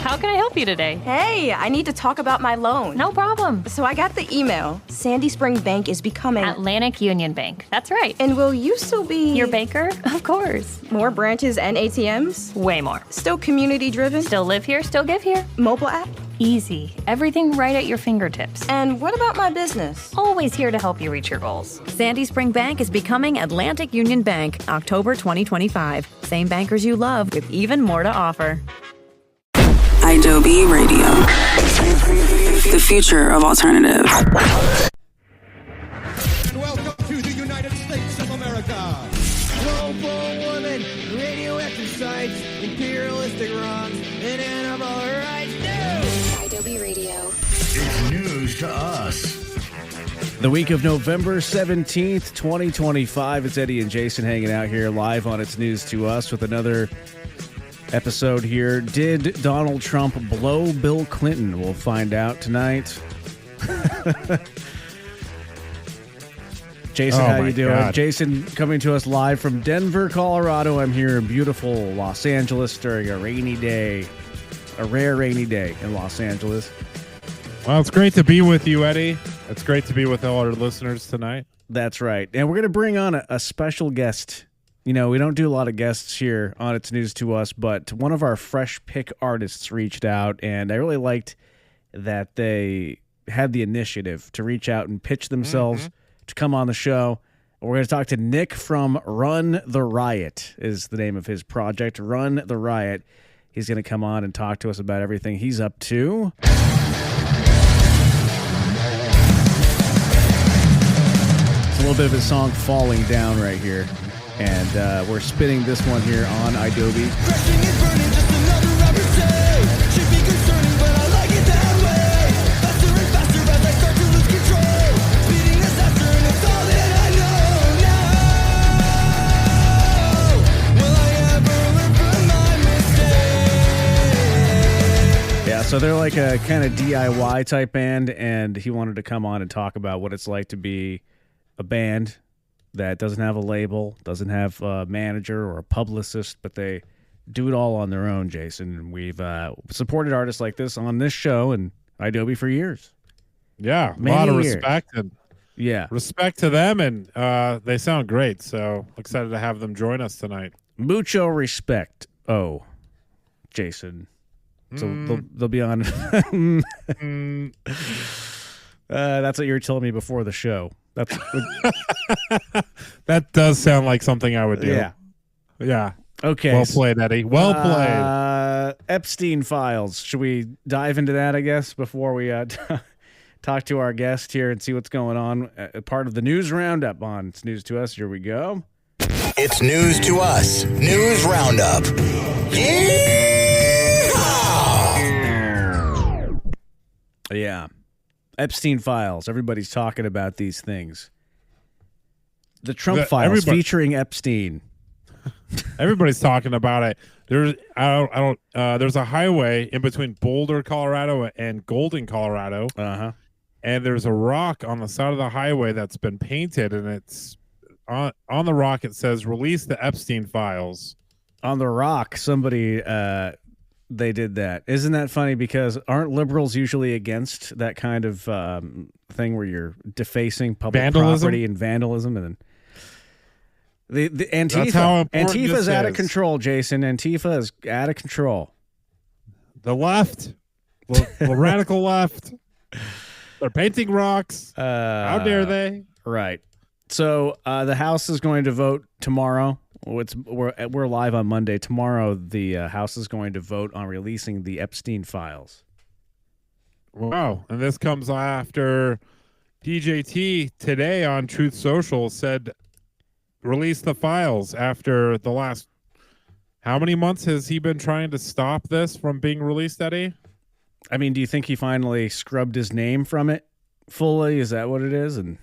How can I help you today? Hey, I need to talk about my loan. No problem. So I got the email. Sandy Spring Bank is becoming... Atlantic Union Bank. That's right. And will you still be... Your banker? Of course. More branches and ATMs? Way more. Still community driven? Still live here, still give here. Mobile app? Easy. Everything right at your fingertips. And what about my business? Always here to help you reach your goals. Sandy Spring Bank is becoming Atlantic Union Bank, October 2025. Same bankers you love with even more to offer. Adobe Radio. The future of alternative. Welcome to the United States of America. Global woman, radioactive sites, imperialistic wrongs, and animal rights. Adobe Radio. It's news to us. The week of November 17th, 2025. It's Eddie and Jason hanging out here live on It's News to Us with another episode here. Did Donald Trump blow Bill Clinton? We'll find out tonight. Jason, how you doing? God. Jason coming to us live from Denver, Colorado. I'm here in beautiful Los Angeles during a rainy day, a rare rainy day in Los Angeles. Well, it's great to be with you, Eddie. It's great to be with all our listeners tonight. That's right. And we're going to bring on a special guest. You know, we don't do a lot of guests here on It's News to Us, but one of our fresh pick artists reached out, and I really liked that they had the initiative to reach out and pitch themselves to come on the show. We're going to talk to Nick from Run the Riot is the name of his project, Run the Riot. He's going to come on and talk to us about everything he's up to. It's a little bit of his song Falling Down right here. And we're spinning this one here on Adobe. Crashing and burning, just another rapper say. Should be concerning, but I like it that way. Faster and faster as I start to lose control. Speeding disaster, and it's all that I know now. Will I ever learn from my mistakes? Yeah, so they're like a kind of DIY type band, and he wanted to come on and talk about what it's like to be a band that doesn't have a label, doesn't have a manager or a publicist, but they do it all on their own, Jason. And we've supported artists like this on this show and Adobe for years. Yeah, a Many lot of years. respect. And Yeah. respect to them, and they sound great. So excited to have them join us tonight. Mucho respect. Oh, Jason. So they'll be on. That's what you were telling me before the show. That's That does sound like something I would do. yeah. Yeah. Okay. Well played, Eddie. Well played. Epstein Files. Should we dive into that, I guess, before we talk to our guest here and see what's going on? Part of the news roundup on It's News to Us. Here we go. It's news to us. News roundup. Yeah. Epstein Files. Everybody's talking about these things. The Trump Files featuring Epstein. Everybody's talking about it. There's there's a highway in between Boulder, Colorado and Golden, Colorado. Uh-huh. And there's a rock on the side of the highway that's been painted, and it's on the rock it says release the Epstein Files. On the rock, somebody they did that. Isn't that funny? Because aren't liberals usually against that kind of thing where you're defacing public property and vandalism? And the Antifa's out of control, Jason. Antifa is out of control. The left, the radical left, they're painting rocks. How dare they? Right. So the House is going to vote tomorrow. We're live on Monday. Tomorrow, the House is going to vote on releasing the Epstein Files. Wow. And this comes after DJT today on Truth Social said release the files after the last... How many months has he been trying to stop this from being released, Eddie? I mean, do you think he finally scrubbed his name from it fully? Is that what it is? And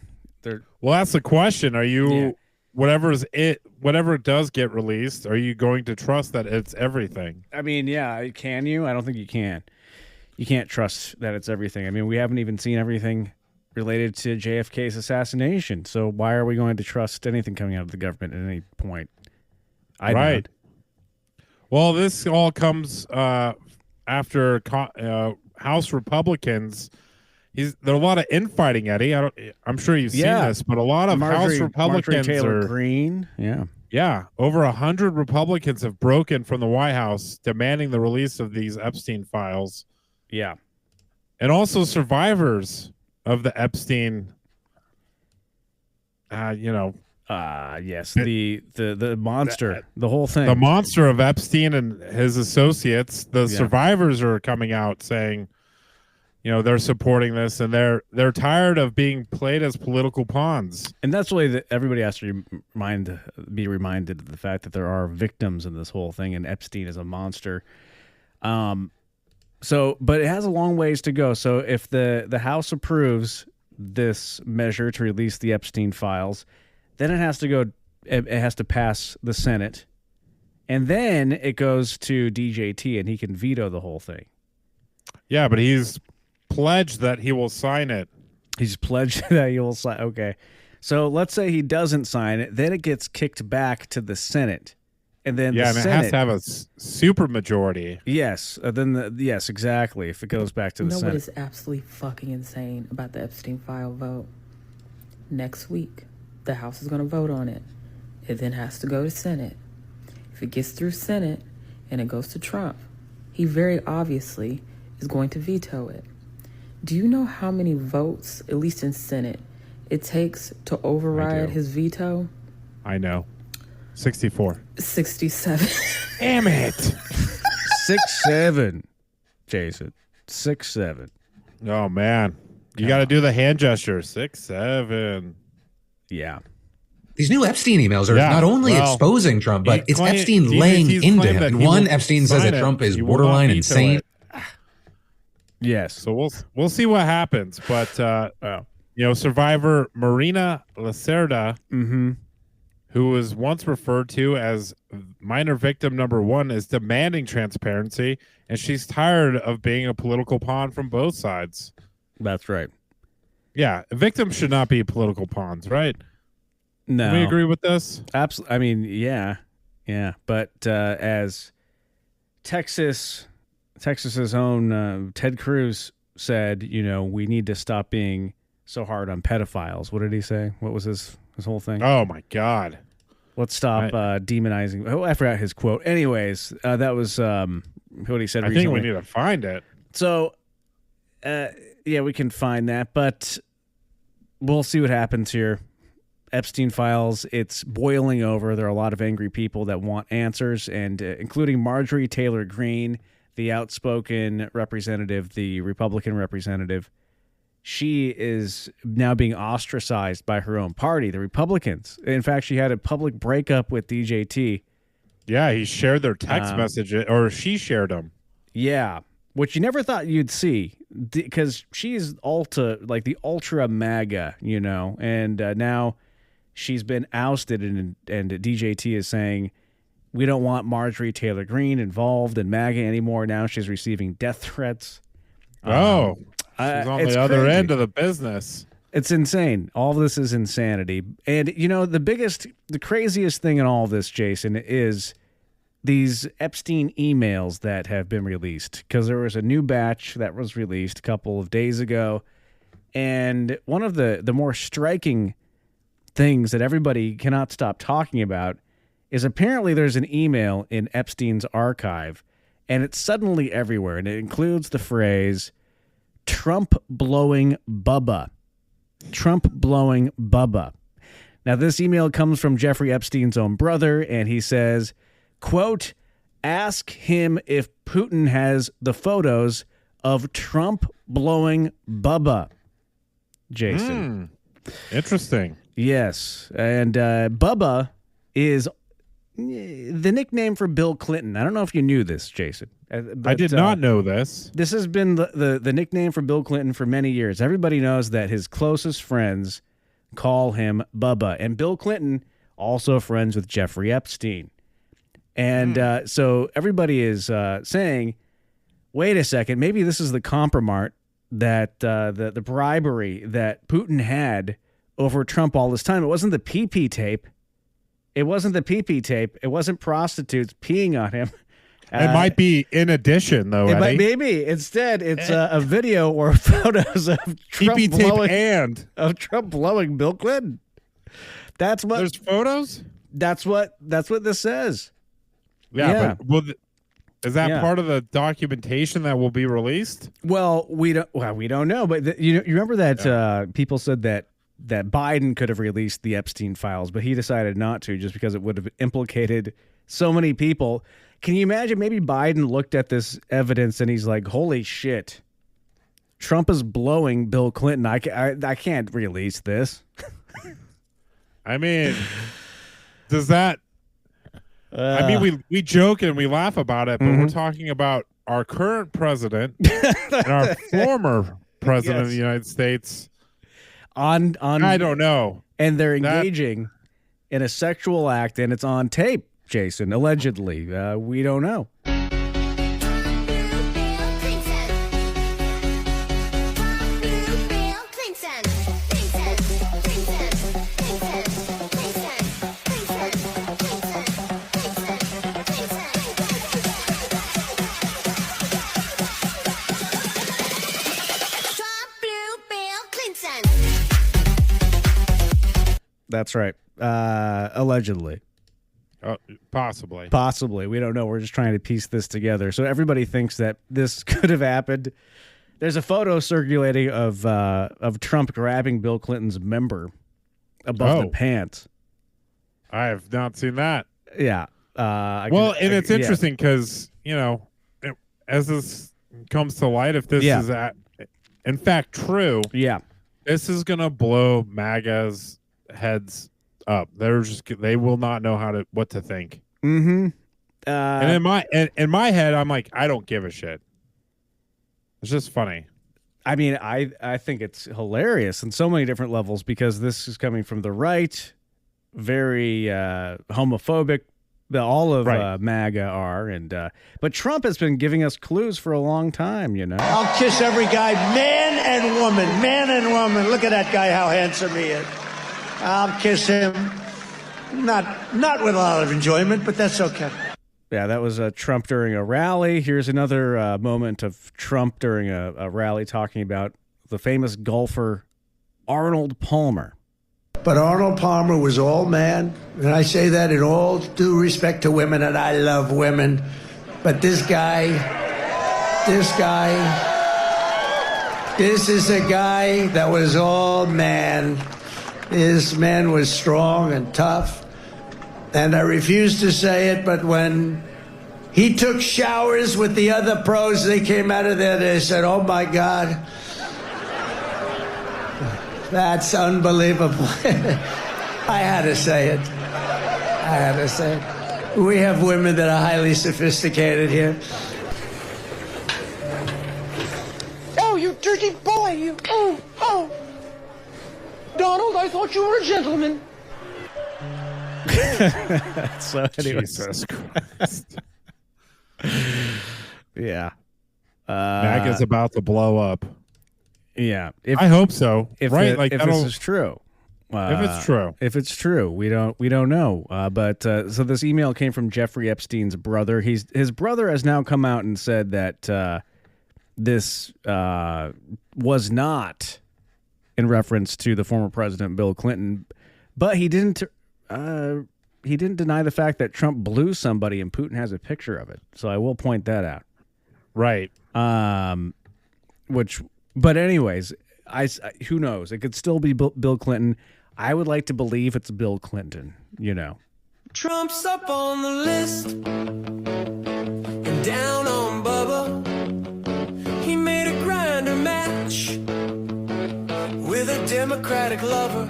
well, that's the question. Are you... Yeah. Whatever does get released, are you going to trust that it's everything? I mean, yeah, can you? I don't think you can. You can't trust that it's everything. I mean, we haven't even seen everything related to JFK's assassination. So why are we going to trust anything coming out of the government at any point? Right. Well, this all comes after House Republicans. There are a lot of infighting, Eddie. I'm sure you've seen this, but a lot of House Republicans Taylor are Greene. Yeah, over 100 Republicans have broken from the White House, demanding the release of these Epstein files. Yeah, and also survivors of the Epstein. Yes, the monster, the whole thing, the monster of Epstein and his associates. The survivors are coming out saying, they're supporting this, and they're tired of being played as political pawns. And that's really that everybody has to be reminded of the fact that there are victims in this whole thing, and Epstein is a monster. But it has a long ways to go. So if the House approves this measure to release the Epstein files, then it has to go. It has to pass the Senate, and then it goes to DJT, and he can veto the whole thing. Yeah, but he's pledged that he will sign it. He's pledged that he will sign. Okay, so let's say he doesn't sign it, then it gets kicked back to the Senate, and then and Senate, it has to have a super majority. Yes, yes, exactly. If it goes back to the Senate, what is absolutely fucking insane about the Epstein file vote? Next week, the House is going to vote on it. It then has to go to Senate. If it gets through Senate and it goes to Trump, he very obviously is going to veto it. Do you know how many votes, at least in Senate, it takes to override his veto? I know. 64. 67. Damn it. 6-7, Jason. 6-7. Oh, man. You got to do the hand gesture. 6-7. Yeah. These new Epstein emails are not only exposing Trump, but it's Epstein laying into him. And one, Epstein says that Trump is borderline insane. Yes. So we'll see what happens. But, survivor Marina Lacerda, who was once referred to as minor victim number 1, is demanding transparency, and she's tired of being a political pawn from both sides. That's right. Yeah, victims should not be political pawns, right? No. Do we agree with this? Absolutely. I mean, yeah. But as Texas's own Ted Cruz said, we need to stop being so hard on pedophiles. What did he say? What was his whole thing? Oh, my God. Let's stop demonizing. Oh, I forgot his quote. Anyways, that was what he said recently. I think we need to find it. So, we can find that, but we'll see what happens here. Epstein Files, it's boiling over. There are a lot of angry people that want answers, and including Marjorie Taylor Greene, the outspoken representative, the Republican representative. She is now being ostracized by her own party, the Republicans. In fact, she had a public breakup with DJT. Yeah, he shared their text message, or she shared them. Yeah, which you never thought you'd see, because she's the ultra MAGA, and now she's been ousted, and DJT is saying, we don't want Marjorie Taylor Greene involved in MAGA anymore. Now she's receiving death threats. She's on the other end of the business. It's insane. All of this is insanity. And, the craziest thing in all of this, Jason, is these Epstein emails that have been released, because there was a new batch that was released a couple of days ago. And one of the more striking things that everybody cannot stop talking about is apparently there's an email in Epstein's archive, and it's suddenly everywhere, and it includes the phrase, Trump blowing Bubba. Trump blowing Bubba. Now, this email comes from Jeffrey Epstein's own brother, and he says, quote, ask him if Putin has the photos of Trump blowing Bubba. Jason. Interesting. Yes. And Bubba is the nickname for Bill Clinton. I don't know if you knew this, Jason. I did not know this. This has been the nickname for Bill Clinton for many years. Everybody knows that his closest friends call him Bubba. And Bill Clinton, also friends with Jeffrey Epstein. And so everybody is saying, wait a second, maybe this is the compromise that the bribery that Putin had over Trump all this time. It wasn't the PP tape. It wasn't the PP tape. It wasn't prostitutes peeing on him. It might be in addition, though. It might, maybe instead it's a video or photos of Trump blowing Bill Clinton. That's what. There's photos. That's what this says. Yeah. But is that part of the documentation that will be released? Well, we don't know. But you remember that people said that Biden could have released the Epstein files, but he decided not to, just because it would have implicated so many people. Can you imagine? Maybe Biden looked at this evidence and he's like, "Holy shit, Trump is blowing Bill Clinton. I can't release this." I mean, does that? I mean, we joke and we laugh about it, but we're talking about our current president and our former president of the United States. On I don't know, and they're engaging in a sexual act, and it's on tape. Jason, allegedly, we don't know. That's right. Allegedly. Possibly. We don't know. We're just trying to piece this together. So everybody thinks that this could have happened. There's a photo circulating of Trump grabbing Bill Clinton's member above the pants. I have not seen that. Yeah. It's interesting because, as this comes to light, if this is in fact true, this is going to blow MAGA's heads up. They will not know what to think. Mm-hmm. And in my head, I'm like, I don't give a shit. It's just funny. I mean, I think it's hilarious in so many different levels because this is coming from the right, very homophobic. All of MAGA are, but Trump has been giving us clues for a long time. I'll kiss every guy, man and woman. Look at that guy, how handsome he is. I'll kiss him. Not with a lot of enjoyment, but that's okay. Yeah, that was Trump during a rally. Here's another moment of Trump during a rally talking about the famous golfer Arnold Palmer. But Arnold Palmer was all man, and I say that in all due respect to women, and I love women. But this is a guy that was all man. His man was strong and tough. And I refuse to say it, but when he took showers with the other pros, they came out of there, they said, "Oh my God, that's unbelievable." I had to say it. We have women that are highly sophisticated here. Oh, you dirty boy, you. Oh. Donald, I thought you were a gentleman. So anyways. Jesus Christ. Yeah. MAGA's about to blow up. Yeah. I hope so. If this is true. If it's true, we don't know. But so this email came from Jeffrey Epstein's brother. His brother has now come out and said that this was not in reference to the former president Bill Clinton, but he didn't deny the fact that Trump blew somebody and Putin has a picture of it. So I will point that out. Right. But anyways, who knows? It could still be Bill Clinton. I would like to believe it's Bill Clinton, Trump's up on the list and down on Bubba. He made a grinder match with a Democratic lover.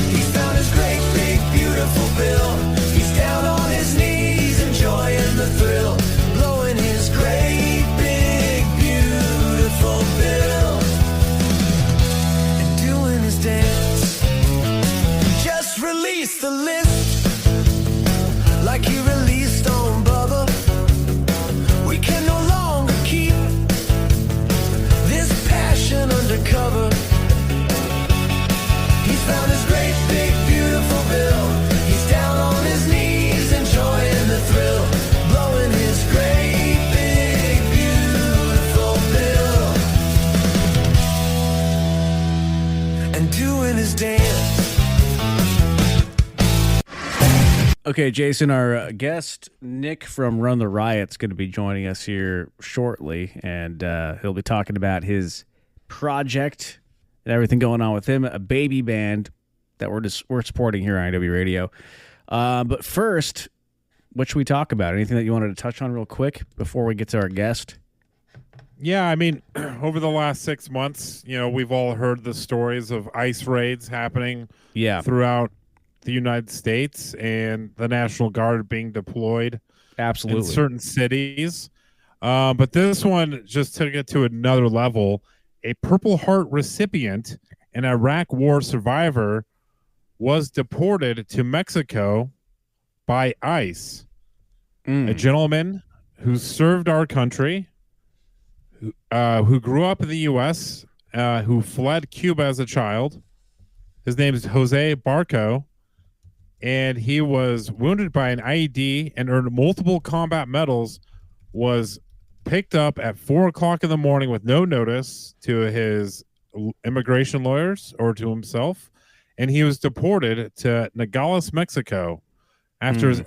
He found his great, big, beautiful bill. He's down on his knees, enjoying the thrill, blowing his great, big, beautiful bill and doing his dance. Just release the list like he released on Bubba. We can no longer keep this passion undercover. Okay, Jason, our guest, Nick from Run the Riot, is going to be joining us here shortly, and he'll be talking about his project and everything going on with him, a baby band that we're supporting here on IW Radio. But first, what should we talk about? Anything that you wanted to touch on real quick before we get to our guest? Yeah, I mean, over the last 6 months, we've all heard the stories of ICE raids happening throughout the United States and the National Guard being deployed in certain cities. But this one just took it to another level. A Purple Heart recipient, an Iraq War survivor, was deported to Mexico by ICE. A gentleman who served our country, who grew up in the U.S., who fled Cuba as a child. His name is Jose Barco. And he was wounded by an IED and earned multiple combat medals, was picked up at 4 o'clock in the morning with no notice to his immigration lawyers or to himself. And he was deported to Nogales, Mexico, after his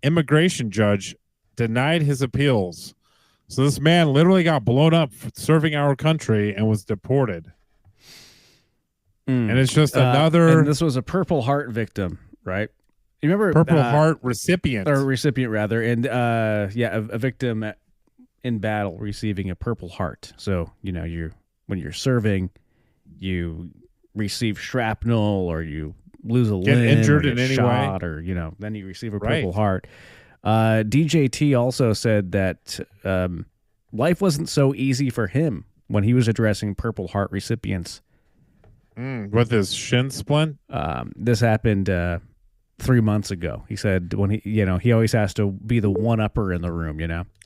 immigration judge denied his appeals. So this man literally got blown up for serving our country and was deported. And it's just another... And this was a Purple Heart victim. Right, you remember Purple Heart recipient, rather, and a victim in battle receiving a Purple Heart. So when you're serving, you receive shrapnel or you lose a limb, injured or in get any shot, way, or then you receive a Purple Heart. DJT also said that life wasn't so easy for him when he was addressing Purple Heart recipients. With his shin splint. This happened 3 months ago. He said when he always has to be the one-upper in the room,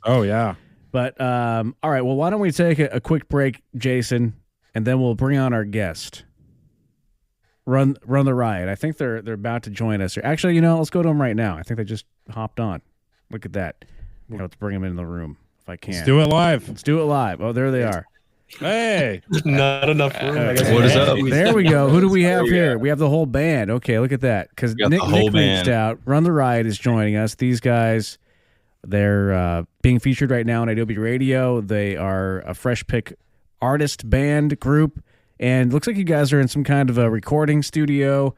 Oh, yeah. But, all right, well, why don't we take a quick break, Jason, and then we'll bring on our guest. Run the Riot. I think they're about to join us. Actually, let's go to them right now. I think they just hopped on. Look at that. Let's bring them in the room if I can. Let's do it live. Let's do it live. Oh, there they are. Hey. Not enough room. What is up? There we go. Who do we have here? We have the whole band. Okay, look at that. Because Nick reached out. Run the Riot is joining us. These guys, they're being featured right now on Adobe Radio. They are a fresh pick artist band group. And looks like you guys are in some kind of a recording studio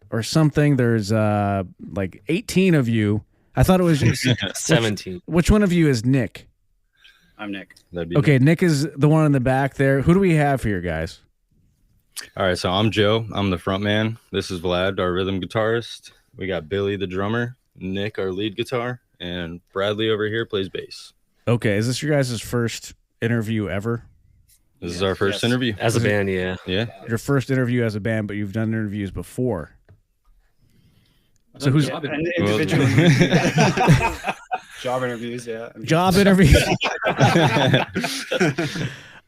or something. There's like 18 of you. I thought it was just 17. Which one of you is Nick? I'm Nick. Okay, Nick is the one in the back there. Who do we have here, guys? All right, so I'm Joe. I'm the front man. This is Vlad, our rhythm guitarist. We got Billy, the drummer, Nick, our lead guitar, and Bradley over here plays bass. Okay, is this your guys' first interview ever? This is our first interview. As a band, yeah. Yeah. Your first interview as a band, but you've done interviews before. So who's individual job interviews? Yeah. Job interviews.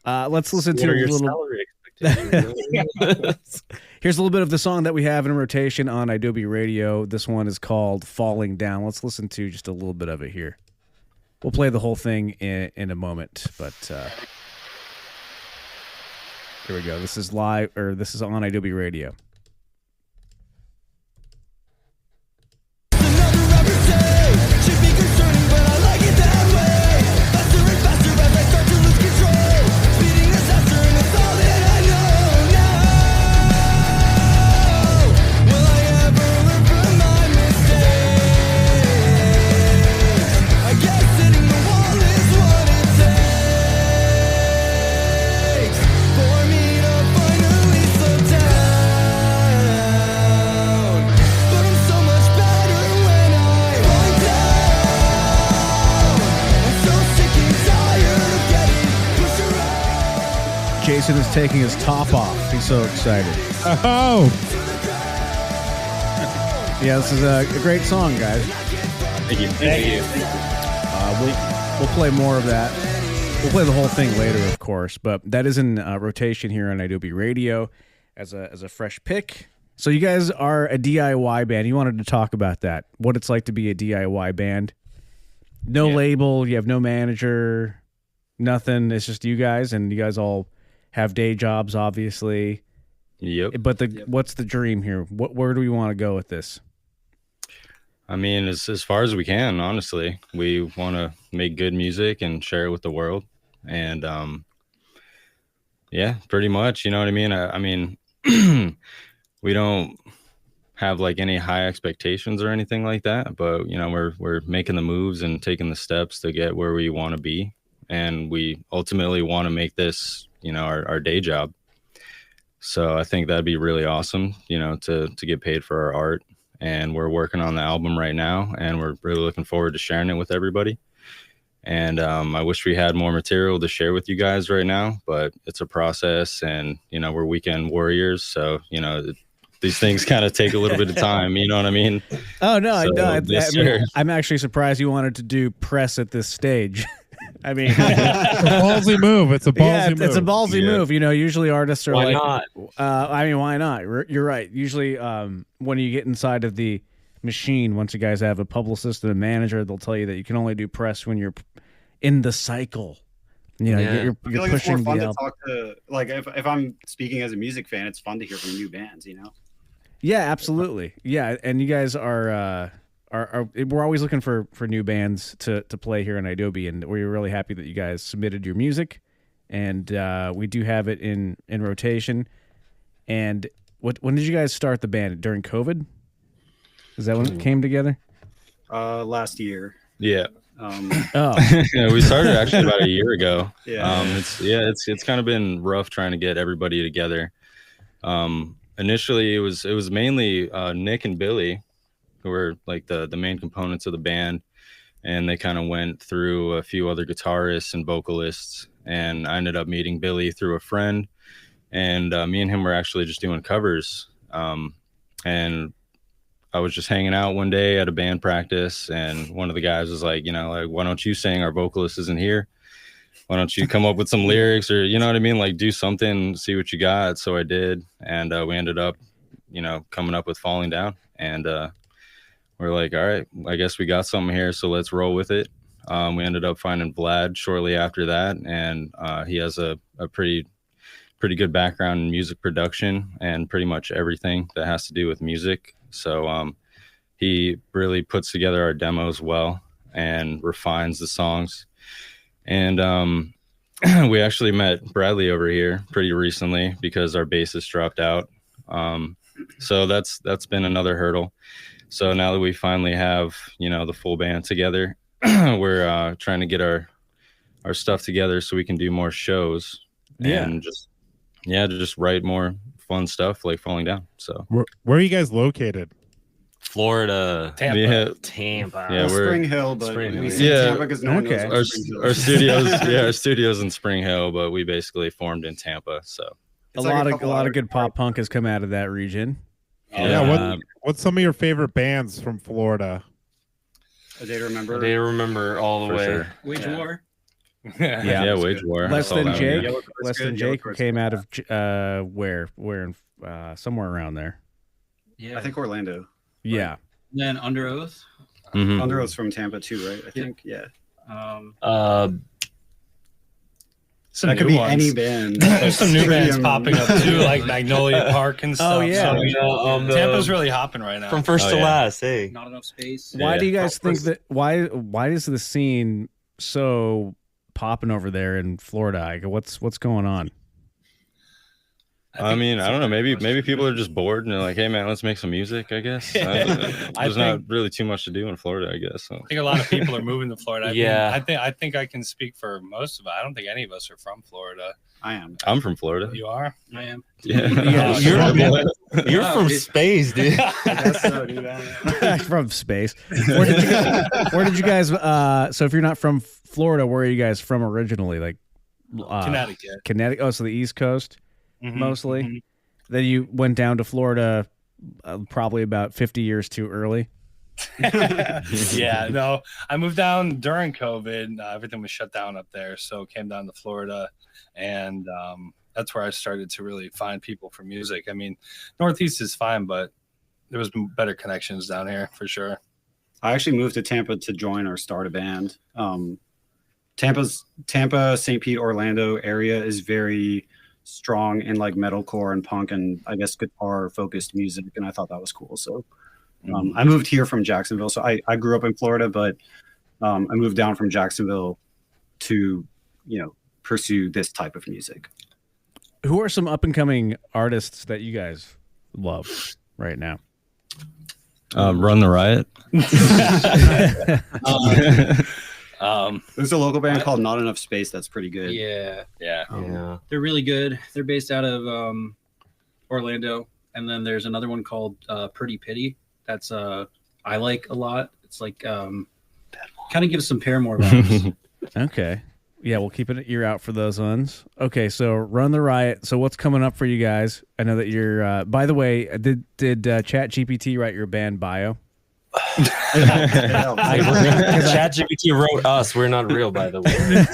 Let's listen to a little. Salary expectations? Here's a little bit of the song that we have in rotation on Adobe Radio. This one is called "Falling Down." Let's listen to just a little bit of it here. We'll play the whole thing in a moment, but here we go. This is live, or this is on Adobe Radio. Jason is taking his top off. He's so excited. Oh! Yeah, this is a great song, guys. Thank you. Thank you. We'll play more of that. We'll play the whole thing later, of course, but that is in rotation here on Adobe Radio as a fresh pick. So you guys are a DIY band. You wanted to talk about that, what it's like to be a DIY band. No label, you have no manager, nothing. It's just you guys, and you guys all have day jobs, obviously. Yep. But what's the dream here? Where do we want to go with this? I mean, as far as we can, honestly, we want to make good music and share it with the world. And, yeah, pretty much, you know what I mean? I mean, we don't have like any high expectations or anything like that, but you know, we're making the moves and taking the steps to get where we want to be. And we ultimately want to make this, you know, our day job. So I think that'd be really awesome, you know, to get paid for our art. And we're working on the album right now, and we're really looking forward to sharing it with everybody. And I wish we had more material to share with you guys right now, but it's a process, and you know, we're weekend warriors, so you know, these things kind of take a little bit of time. You know what I mean? Oh no, So, I yes, mean, sir. I'm actually surprised you wanted to do press at this stage. I mean, It's a ballsy move. It's a ballsy move. It's a ballsy move. You know, usually artists are Why like, not? I mean, why not? You're right. Usually, when you get inside of the machine, once you guys have a publicist and a manager, they'll tell you that you can only do press when you're in the cycle. You know, Yeah. you're I feel like it's more pushing fun the to album. talk to, like, if I'm speaking as a music fan, it's fun to hear from new bands, you know? Yeah, absolutely. Yeah, and you guys are we're always looking for new bands to play here in Adobe, and we're really happy that you guys submitted your music, and we do have it in rotation. And when did you guys start the band? During COVID? Is that when it came together? Last year. Yeah. Oh, Yeah, we started actually about a year ago. Yeah. It's kind of been rough trying to get everybody together. Initially, it was mainly Nick and Billy, who were like the main components of the band, and they kind of went through a few other guitarists and vocalists, and I ended up meeting Billy through a friend, and me and him were actually just doing covers, and I was just hanging out one day at a band practice, and one of the guys was like, you know, like, why don't you sing? Our vocalist isn't here. Why don't you come up with some lyrics, or, you know what I mean? Like, do something, see what you got. So I did. And we ended up, you know, coming up with Falling Down. And we're like, all right, I guess we got something here, so let's roll with it. We ended up finding Vlad shortly after that. And he has a pretty good background in music production and pretty much everything that has to do with music. So he really puts together our demos well and refines the songs. And we actually met Bradley over here pretty recently because our bassist dropped out. So that's been another hurdle. So now that we finally have, you know, the full band together, we're trying to get our stuff together so we can do more shows. Yeah. And just write more fun stuff like Falling Down. So Where are you guys located? Florida. Tampa. Yeah. Tampa. Yeah, we're Spring Hill, but Spring Hill, we yeah. say Yeah. Tampa because no one knows Okay. what Spring Hill our is. studios, our studios in Spring Hill, but we basically formed in Tampa. So a It's like lot a of couple hours good pop punk has come out of that region. Yeah. What's some of your favorite bands from Florida? A Day to Remember. A Day to Remember all the For way. sure. Wage War. yeah, Wage War. Less I saw Than that one, Jake. yeah. Yellow Card's Less good, Than Yellow Jake Card's came good. out of where in somewhere around there. I think Orlando. Yeah. Then Under Oath. Mhm. Under Oath's from Tampa too, right? I think. Yeah. Some That could new be ones. any band. There's some new bands popping up too, like Magnolia Park and stuff. yeah. So, Tampa's really hopping right now. From first to last, hey. Not enough space. Why Yeah. do you guys think that? Why is the scene so popping over there in Florida? Like, what's going on? I mean, I don't know. Maybe people are just bored and they're like, "Hey, man, let's make some music." I guess there's not really too much to do in Florida. I guess. So. I think a lot of people are moving to Florida. Yeah. I think I can speak for most of it. I don't think any of us are from Florida. I am. I'm from Florida. You are? I am. Yeah. You're from space, dude. I guess so, dude. From space. Where did you guys? So if you're not from Florida, where are you guys from originally? Like Connecticut. Connecticut. Oh, so the East Coast Mhm, mostly. mhm. Then you went down to Florida probably about 50 years too early. Yeah, no, I moved down during COVID. Everything was shut down up there, so came down to Florida, and that's where I started to really find people for music. I mean, Northeast is fine, but there was better connections down here for sure. I actually moved to Tampa to join or start a band. Tampa, St. Pete, Orlando area is very strong in like metalcore and punk and I guess guitar focused music, and I thought that was cool. So I moved here from Jacksonville, so I grew up in Florida, but I moved down from Jacksonville to, pursue this type of music. Who are some up and coming artists that you guys love right now? Run the Riot. There's a local band called Not Enough Space that's pretty good. Yeah. Yeah. They're really good. They're based out of Orlando. And then there's another one called Pretty Pity. That's I like a lot. It's like kind of gives some Paramore vibes. Okay. Yeah, we'll keep an ear out for those ones. Okay, so Run the Riot. So what's coming up for you guys? I know that you're by the way, did ChatGPT write your band bio? ChatGPT wrote us. We're not real, by the way.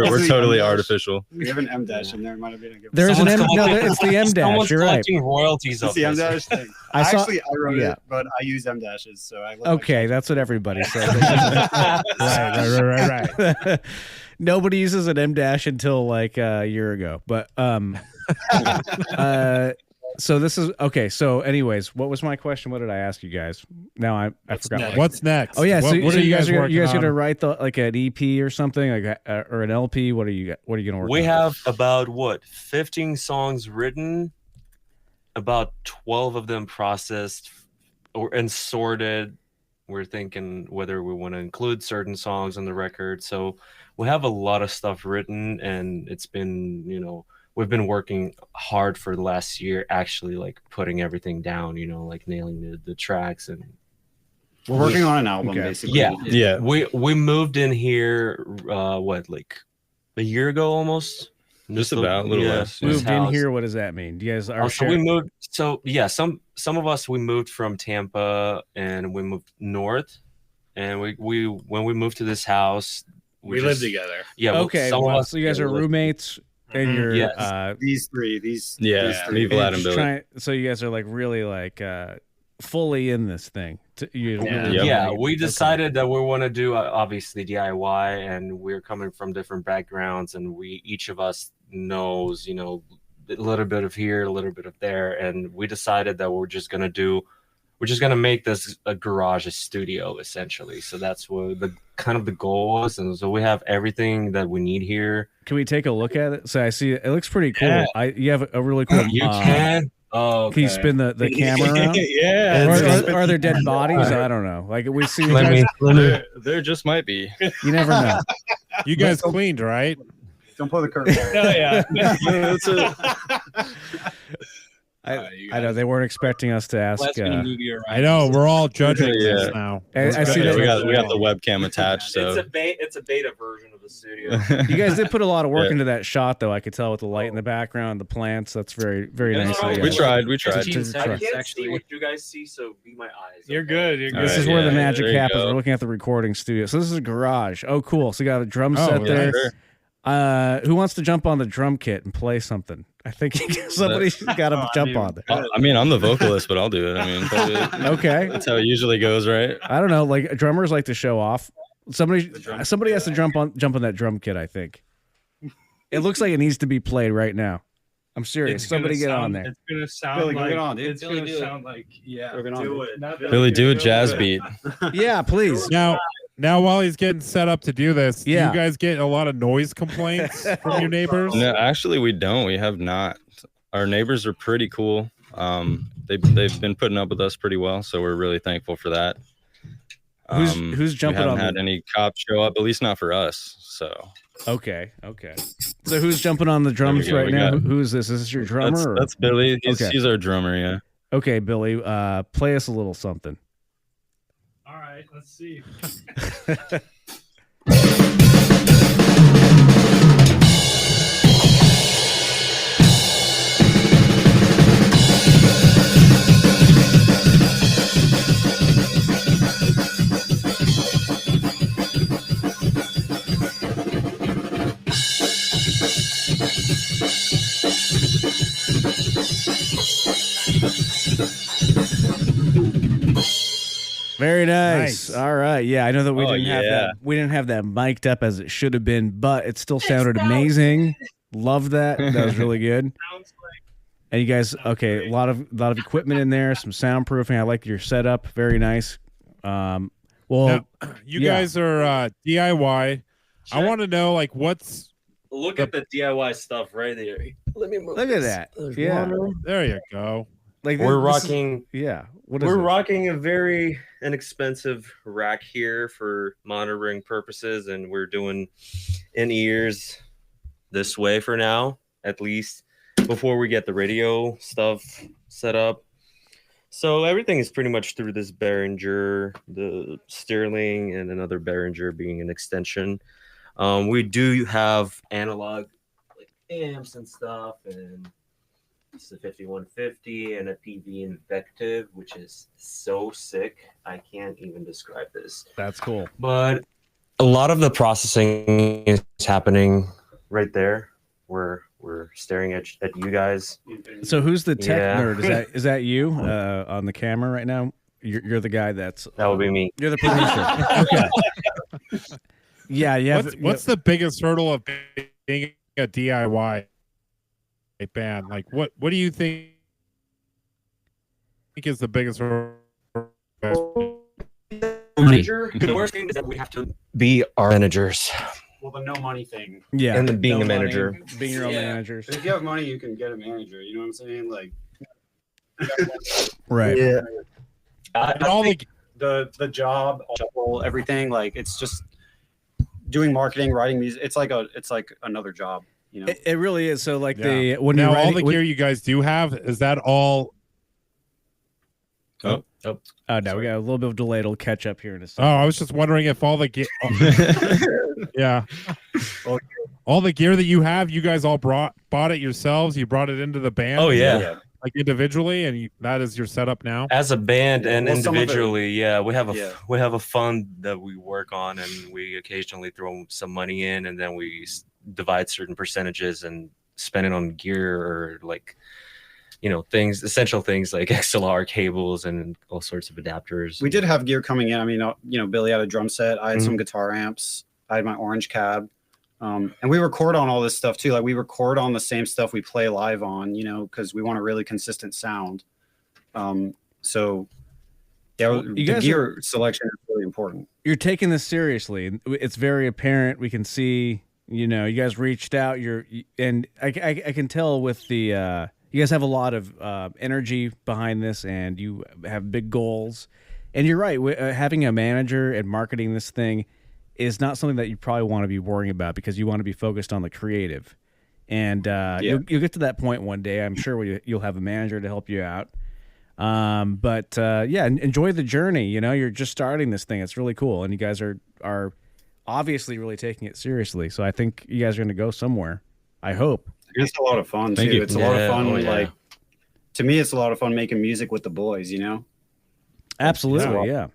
We're totally artificial. We have an M dash in there. Might have been a good. There's an M. No, it's the M dash. Someone's You're right. collecting royalties It's of the M this. dash thing. I wrote yeah. it, but I use M dashes, so I. Okay, that's what everybody says. right. Nobody uses an M dash until like a year ago, but so this is okay. So, anyways, what was my question? What did I ask you guys? Now I forgot. Next? What's next? Oh yeah, What so are you guys working going on? to write like an EP or something like or an LP? What are you going to work? We on? have about 15 songs written, about 12 of them processed and sorted. We're thinking whether we want to include certain songs on the record. So we have a lot of stuff written, and it's been, we've been working hard for the last year, actually, like putting everything down, like nailing the tracks. And we're working on an album, basically. Yeah. We moved in here, like a year ago almost? Just about, a little less. Moved in here. What does that mean? Do you guys are so we moved. So yeah, some of us, we moved from Tampa and we moved north, and we when we moved to this house, we lived together. Yeah. Okay. Well, so you guys are roommates, and you're these three. These me, Vlad, and Billy. So you guys are like really like fully in this thing. We decided that we want to do obviously DIY, and we're coming from different backgrounds, and each of us knows a little bit of here, a little bit of there, and we decided that we're just gonna make this a garage, a studio, essentially. So that's what the goal was, and so we have everything that we need here. Can we take a look at it? So I see it looks pretty cool. Yeah. You have a really cool. You can. Oh, okay. Can you spin the camera around? Yeah. Are there dead bodies? I don't know. Like we see. There just might be. You never know. You guys cleaned, right? Don't pull the curtain. I know they weren't expecting us to ask. I know we're all judging this now. I see that we got the webcam attached. So it's a beta version of the studio. You guys did put a lot of work into that shot, though. I could tell with the light in the background, the plants. That's very, very nice. We tried. I can't see what you guys see, so be my eyes. You're good. This is where the magic happens. We're looking at the recording studio. So this is a garage. Oh, cool. So you got a drum set there. Who wants to jump on the drum kit and play something? I think somebody's got to jump on it. I mean, I'm the vocalist, but I'll do it. I mean, okay, that's how it usually goes, right? I don't know. Like drummers like to show off. Somebody has to jump on that drum kit. I think it looks like it needs to be played right now. I'm serious. Somebody get on there. It's gonna sound Billy, like get on, dude. it's gonna sound like Do it. Billy, do a jazz beat. Yeah, please. Now, while he's getting set up to do this, yeah. Do you guys get a lot of noise complaints from your neighbors? No, actually, we don't. We have not. Our neighbors are pretty cool. They've been putting up with us pretty well, so we're really thankful for that. Who's jumping on? We haven't had any cops show up, at least not for us. So okay. So who's jumping on the drums right now? Who is this? Is this your drummer? That's Billy. He's our drummer. Yeah. Okay, Billy. Play us a little something. All right, let's see. Very nice. All right. Yeah, I know that we didn't have yeah. that. We didn't have that mic'd up as it should have been, but it still sounded amazing. Love that. That was really good. And you guys, okay, a lot of equipment in there, some soundproofing. I like your setup, very nice. Well, now, you guys are DIY. I want to know like what's look at the DIY stuff right there. Let me move. Look at that. Yeah, there you go. Like we're rocking. We're rocking a very inexpensive rack here for monitoring purposes, and we're doing in-ears this way for now, at least before we get the radio stuff set up. So everything is pretty much through this Behringer, the Sterling, and another Behringer being an extension. We do have analog like amps and stuff, and it's a 5150 and a PV Invective, which is so sick. I can't even describe this. That's cool. But a lot of the processing is happening right there. We're staring at you guys. So who's the tech nerd? Is that you on the camera right now? You're the guy that would be me. You're the producer. Okay. Yeah. What's the biggest hurdle of being a DIY band? Like what do you think is the biggest hurdle? The worst thing is that we have to be our managers. Well, the no money thing. Yeah. And then being No a manager. money. Being your own managers. But if you have money, you can get a manager. You know what I'm saying? Like, right. Yeah. And all the job, everything. Like, it's just doing marketing, writing music. It's like another job. You know. It really is. So like Yeah. when now you're all writing, the gear you guys do have, is that all? Oh no, we got a little bit of delay. It'll catch up here in a Oh, second. I was just wondering if all the gear, yeah, all the gear that you have, you guys all bought it yourselves. You brought it into the band. Oh, yeah. Like individually, and that is your setup now. As a band and Well, some of it- individually, we have a fund that we work on, and we occasionally throw some money in, and then we divide certain percentages and spend it on gear or like, essential things like XLR cables and all sorts of adapters. We did have gear coming in. I mean, Billy had a drum set. I had some guitar amps. I had my orange cab. And we record on all this stuff too. Like we record on the same stuff we play live on, because we want a really consistent sound. So the gear selection is really important. You're taking this seriously. It's very apparent. We can see, you guys reached out. And I can tell with the. You guys have a lot of energy behind this, and you have big goals. And you're right. Having a manager and marketing this thing is not something that you probably want to be worrying about because you want to be focused on the creative. And you'll get to that point one day. I'm sure you'll have a manager to help you out. But enjoy the journey. You're just starting this thing. It's really cool, and you guys are obviously really taking it seriously. So I think you guys are going to go somewhere. I hope. It's a lot of fun too. It's a lot of fun. Like to me, it's a lot of fun making music with the boys. Absolutely, yeah.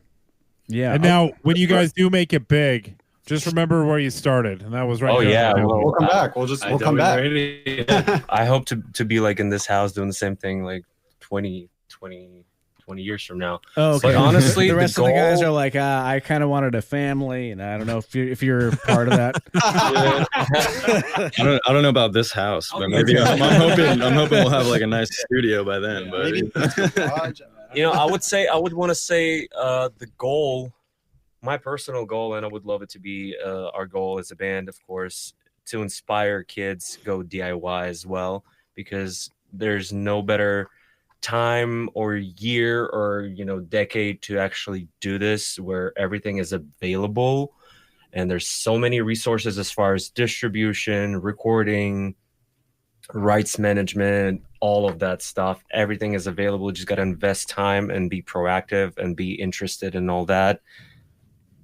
And now, when you guys do make it big, just remember where you started, and that was right. Oh there. yeah, we'll come back. We'll come back. I hope to be like in this house doing the same thing like 20 years from now. Oh, okay. But honestly, the rest goal, of the guys are like, I kind of wanted a family, and I don't know if you're part of that. I don't know about this house, but maybe I'm hoping we'll have like a nice studio by then. But I would want to say the goal, my personal goal, and I would love it to be our goal as a band, of course, to inspire kids go DIY as well, because there's no better time or year or decade to actually do this, where everything is available and there's so many resources as far as distribution, recording, rights management, all of that stuff. Everything is available. You just got to invest time and be proactive and be interested in all that.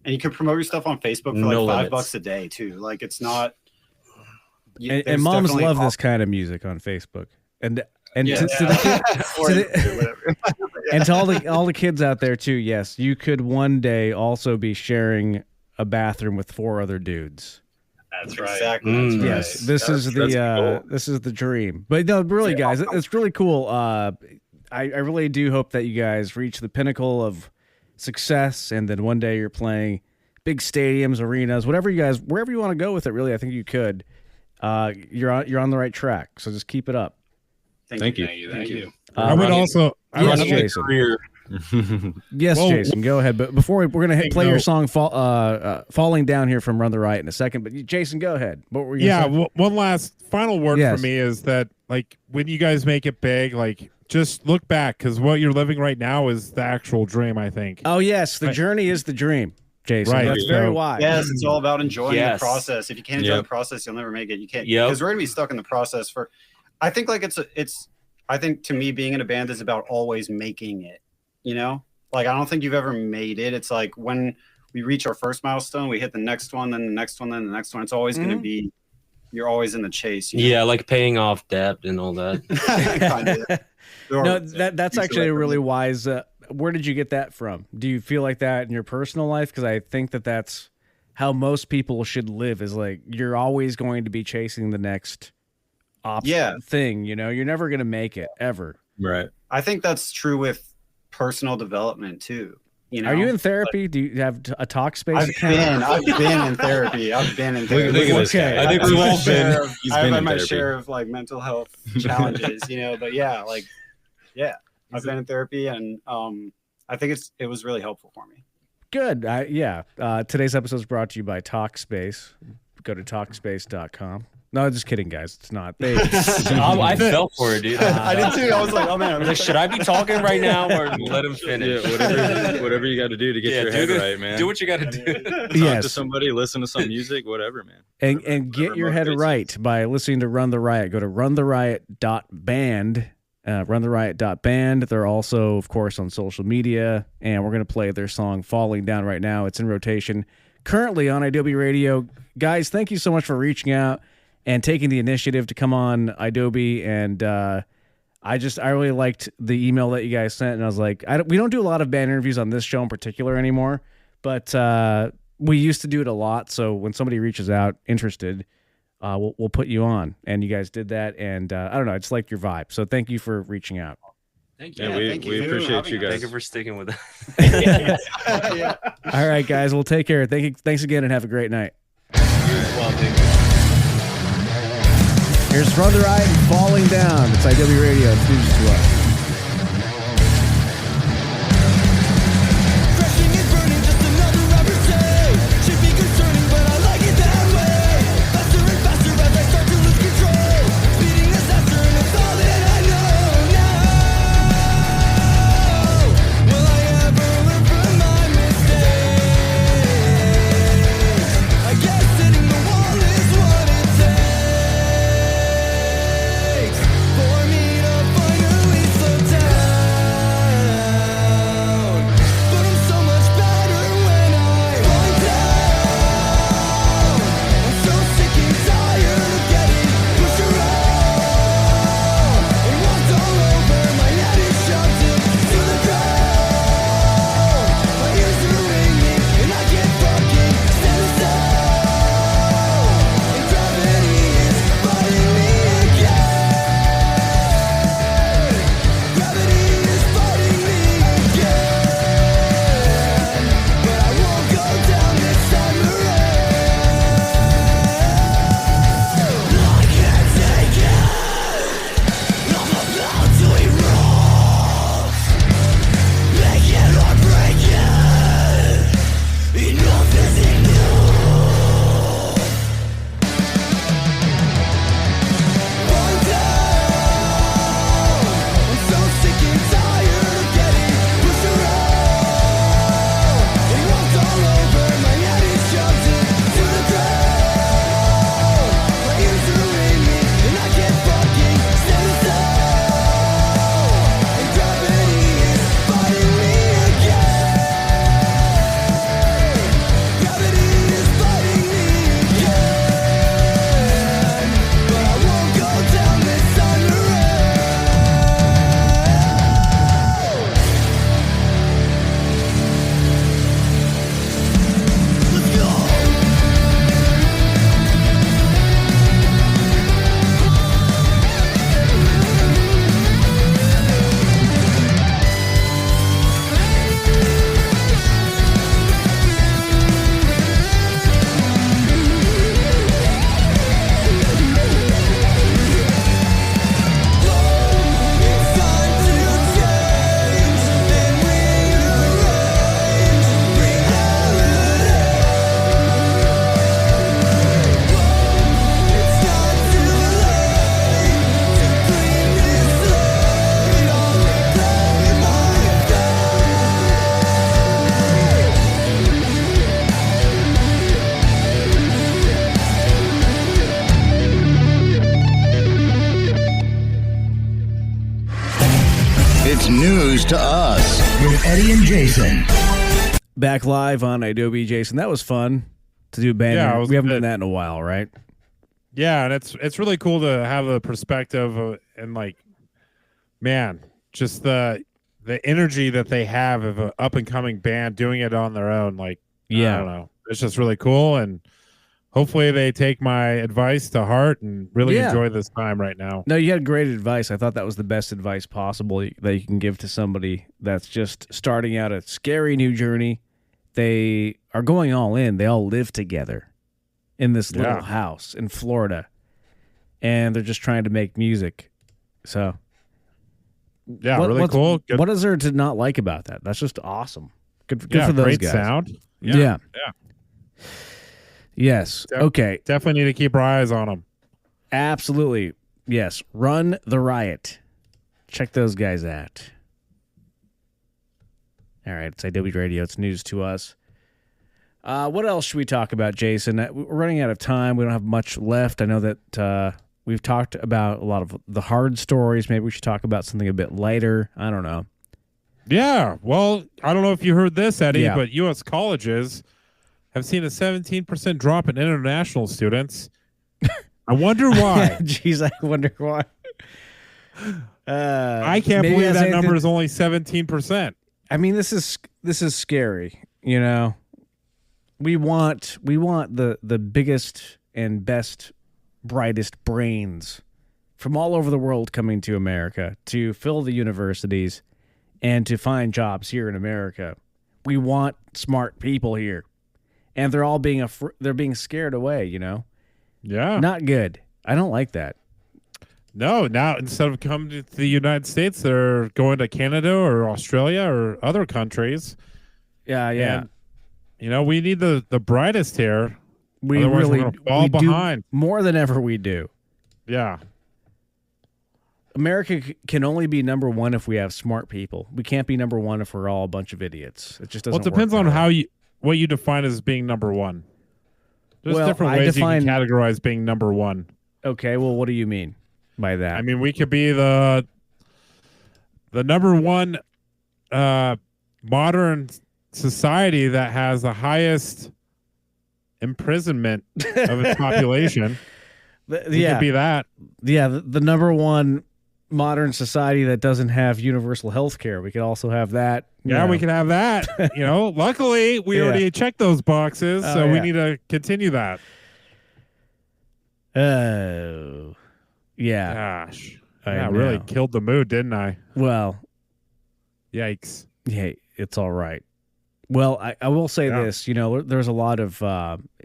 And you can promote your stuff on Facebook for like $5 a day too. Like it's not. And moms love this kind of music on Facebook. And to all the kids out there too, yes, you could one day also be sharing a bathroom with 4 other dudes. That's right. Exactly. That's yes, right. this is the dream. But no, really, guys, it's really cool. I really do hope that you guys reach the pinnacle of success, and then one day you're playing big stadiums, arenas, wherever you want to go with it. Really, I think you could. You're on the right track. So just keep it up. Thank you. Thank you. I would also. Yes, Jason. Yes, Well, Jason, go ahead. But before we're going to play your song Falling Down here from Run the Riot in a second. But Jason, go ahead. What were you going to say? One last final word for me is that, like, when you guys make it big, like, just look back, because what you're living right now is the actual dream, I think. Oh, yes. The journey is the dream, Jason. Right. That's very wise. Yes, it's all about enjoying the process. If you can't enjoy the process, you'll never make it. You can't, because we're going to be stuck in the process for, I think, like, I think to me, being in a band is about always making it, you know? Like, I don't think you've ever made it. It's like when we reach our first milestone, we hit the next one, then the next one, then the next one. It's always going to be, you're always in the chase. You know? Yeah, like paying off debt and all that. No, that's actually a really wise. Where did you get that from? Do you feel like that in your personal life? Because I think that's how most people should live. Is like you're always going to be chasing the next thing. You know, you're never going to make it ever. Right. I think that's true with personal development too. You know? Are you in therapy? Do you have a talk space? I've been in therapy. I've been in therapy. Look at this guy. I think we've all been. I've had my share of like mental health challenges, you know. But I've been in therapy, and I think it was really helpful for me. Good. Today's episode is brought to you by Talkspace. Go to Talkspace.com. No, just kidding, guys. It's not. I fell for it, dude. I did too. I was like, oh man, should I be talking right now or let him finish? Yeah, whatever you got to do to get your head right, man. Do what you got to do. Talk to somebody, listen to some music, whatever, man. And get your head right by listening to Run the Riot. Go to runtheriot.band. Runtheriot.band. They're also, of course, on social media, and we're going to play their song Falling Down right now. It's in rotation currently on Adobe Radio. Guys, thank you so much for reaching out and taking the initiative to come on Adobe. And I really liked the email that you guys sent, and I was like, we don't do a lot of band interviews on this show in particular anymore, but we used to do it a lot. So when somebody reaches out interested, we'll put you on, and you guys did that, and I don't know, I just like your vibe. So thank you for reaching out. Thank you. Yeah, we appreciate you guys. Thank you for sticking with us. All right, guys, we'll take care. Thanks again, and have a great night. Well, thank you. Here's Run the Riot and Falling Down. It's IW Radio. It's news to us. For me to finally It's news to us with Eddie and Jason. Back live on Adobe, Jason. That was fun to do band. Yeah, we haven't done that in a while, right? Yeah, and it's really cool to have a perspective and like, man, just the energy that they have of an up and coming band doing it on their own. Like, yeah, I don't know, it's just really cool, and hopefully they take my advice to heart and really enjoy this time right now. No, you had great advice. I thought that was the best advice possible that you can give to somebody that's just starting out a scary new journey. They are going all in. They all live together in this little house in Florida, and they're just trying to make music. So, yeah, really cool. Good. What is there to not like about that? That's just awesome. Good for those great guys. Sound. Yeah. Yes. Okay. Definitely need to keep our eyes on them. Absolutely. Yes. Run the Riot. Check those guys out. All right. It's Adobe Radio. It's news to us. What else should we talk about, Jason? We're running out of time. We don't have much left. I know that we've talked about a lot of the hard stories. Maybe we should talk about something a bit lighter. I don't know. Yeah. Well, I don't know if you heard this, Eddie, but U.S. colleges have seen a 17% drop in international students. I wonder why. Jeez, I wonder why. I can't believe that number is only 17%. I mean, this is scary. You know, we want the biggest and best, brightest brains from all over the world coming to America to fill the universities and to find jobs here in America. We want smart people here. And they're all being scared away, you know? Yeah. Not good. I don't like that. No, now instead of coming to the United States, they're going to Canada or Australia or other countries. Yeah. And, you know, we need the brightest here. We Otherwise really we're gonna fall behind. More than ever we do. Yeah. America can only be number one if we have smart people. We can't be number one if we're all a bunch of idiots. It just doesn't work. Well, it depends on what you define as being number one. There's different ways you can categorize being number one. Okay, well, what do you mean by that? I mean, we could be the number one modern society that has the highest imprisonment of its population. We could be that. Yeah, the number one modern society that doesn't have universal health care. We could also have that. Yeah, we can have that. You know, luckily we already checked those boxes, so we need to continue that. Oh, yeah. Gosh, I really killed the mood, didn't I? Well, yikes. Hey, it's all right. Well, I will say this. You know, there's a lot of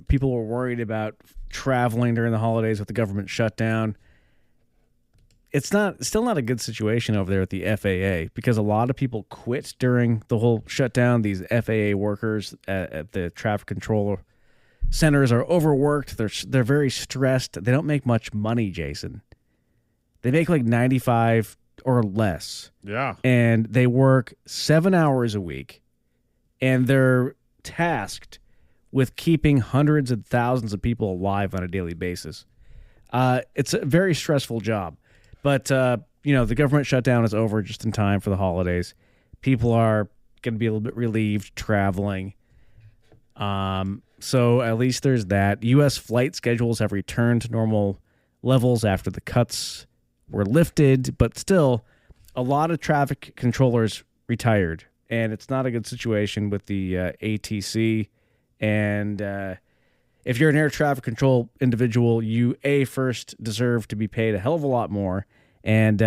people were worried about traveling during the holidays with the government shutdown. It's still not a good situation over there at the FAA because a lot of people quit during the whole shutdown. These FAA workers at the traffic control centers are overworked. They're very stressed. They don't make much money, Jason. They make like 95 or less. Yeah. And they work 7 hours a week, and they're tasked with keeping hundreds of thousands of people alive on a daily basis. It's a very stressful job. But, you know, the government shutdown is over just in time for the holidays. People are going to be a little bit relieved traveling. So at least there's that. U.S. flight schedules have returned to normal levels after the cuts were lifted. But still, a lot of traffic controllers retired. And it's not a good situation with the ATC. And if you're an air traffic control individual, you first deserve to be paid a hell of a lot more. And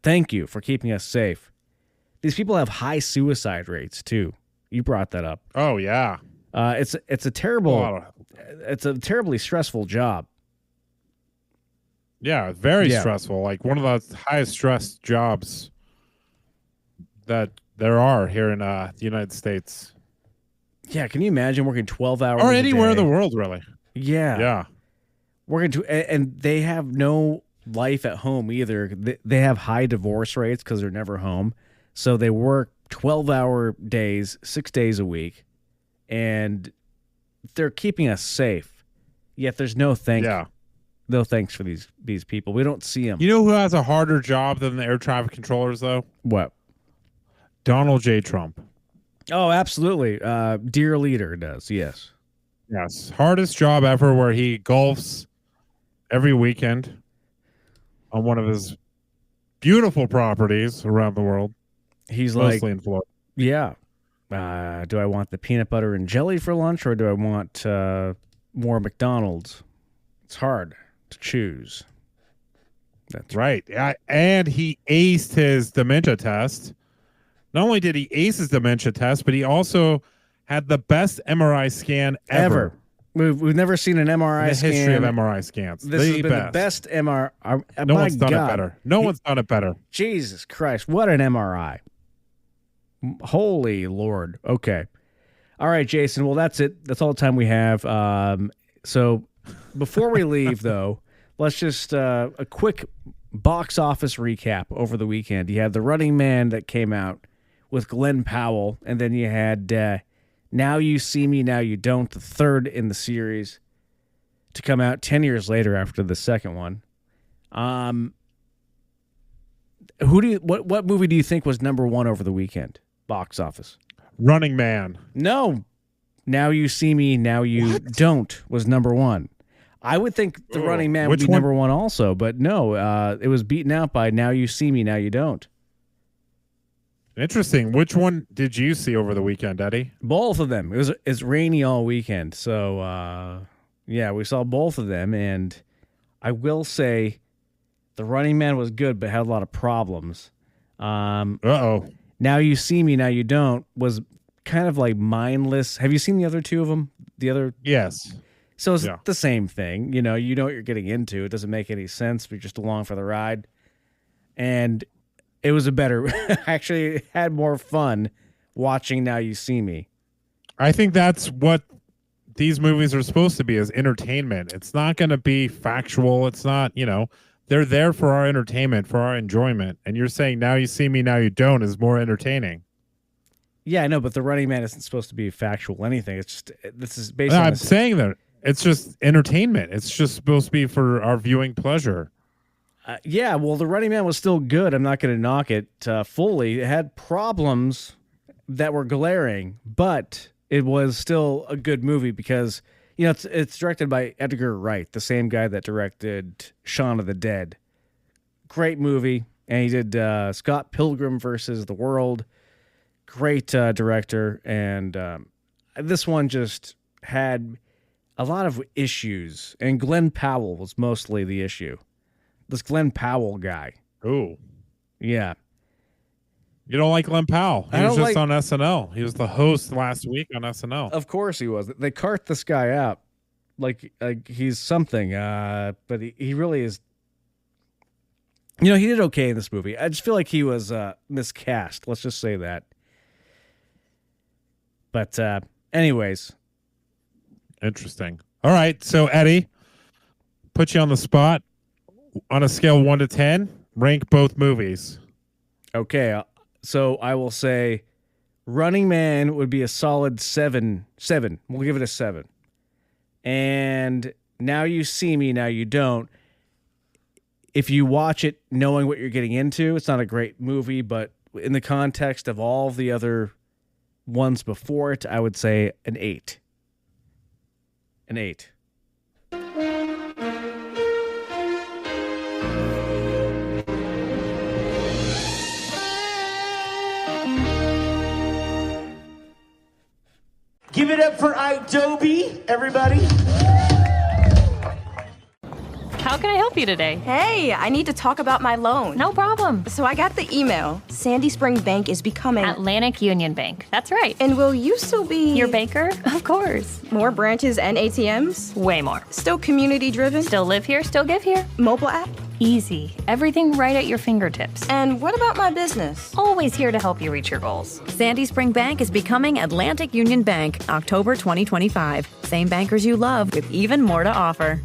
thank you for keeping us safe. These people have high suicide rates too. You brought that up. Oh yeah. It's a terribly stressful job. Yeah, very stressful. Like one of the highest stress jobs that there are here in the United States. Yeah, can you imagine working 12 hours or anywhere a in day? the world, really? Yeah. And they have no life at home either. They have high divorce rates because they're never home. So they work 12-hour days, 6 days a week, and they're keeping us safe. Yet there's no thanks for these people. We don't see them. You know who has a harder job than the air traffic controllers, though? What? Donald J. Trump. Oh, absolutely. Dear leader does, yes. Yes. Hardest job ever, where he golfs every weekend on one of his beautiful properties around the world. He's mostly like, in Florida. Yeah. Do I want the peanut butter and jelly for lunch, or do I want more McDonald's? It's hard to choose. That's right. And he aced his dementia test. Not only did he ace his dementia test, but he also had the best MRI scan ever. We've never seen an MRI in the scan. history of MRI scans. This has been the best MRI. No one's done it better. No one's done it better. Jesus Christ. What an MRI. Holy Lord. Okay. All right, Jason. Well, that's it. That's all the time we have. So before we leave, though, let's just a quick box office recap over the weekend. You had The Running Man that came out with Glenn Powell, and then you had Now You See Me, Now You Don't, the third in the series, to come out 10 years later after the second one. What movie do you think was number one over the weekend? Box office. Running Man. No. Now You See Me, Now You Don't was number one. I would think The Running Man would be number one also, but no, it was beaten out by Now You See Me, Now You Don't. Interesting. Which one did you see over the weekend, Eddie? Both of them. It's rainy all weekend, so yeah, we saw both of them, and I will say The Running Man was good, but had a lot of problems. Now You See Me, Now You Don't was kind of like mindless. Have you seen the other two of them? Yes. So it's the same thing. You know what you're getting into. It doesn't make any sense, but you're just along for the ride. And it was actually had more fun watching Now You See Me. I think that's what these movies are supposed to be, as entertainment. It's not going to be factual. It's not, they're there for our entertainment, for our enjoyment. And you're saying Now You See Me, Now You Don't is more entertaining. Yeah, I know, but The Running Man isn't supposed to be factual anything. It's just, this is based on... I'm saying that. It's just entertainment. It's just supposed to be for our viewing pleasure. Yeah, well, The Running Man was still good. I'm not going to knock it fully. It had problems that were glaring, but it was still a good movie because, it's directed by Edgar Wright, the same guy that directed Shaun of the Dead. Great movie. And he did Scott Pilgrim versus the World. Great director. And this one just had a lot of issues. And Glenn Powell was mostly the issue. This Glenn Powell guy. Ooh. Yeah. You don't like Glenn Powell. He was just on SNL. He was the host last week on SNL. Of course he was. They cart this guy out like he's something. But he really is. He did okay in this movie. I just feel like he was miscast. Let's just say that. But anyways. Interesting. All right. So, Eddie, put you on the spot. On a scale of 1 to 10, rank both movies. Okay, so I will say Running Man would be a solid 7. We'll give it a 7. And Now You See Me, Now You Don't. If you watch it knowing what you're getting into, it's not a great movie, but in the context of all of the other ones before it, I would say an 8. An 8. Give it up for Adobe, everybody. How can I help you today? Hey, I need to talk about my loan. No problem. So I got the email. Sandy Spring Bank is becoming... Atlantic Union Bank. That's right. And will you still be... Your banker? Of course. More branches and ATMs? Way more. Still community-driven? Still live here, still give here. Mobile app? Easy. Everything right at your fingertips. And what about my business? Always here to help you reach your goals. Sandy Spring Bank is becoming Atlantic Union Bank, October 2025. Same bankers you love with even more to offer.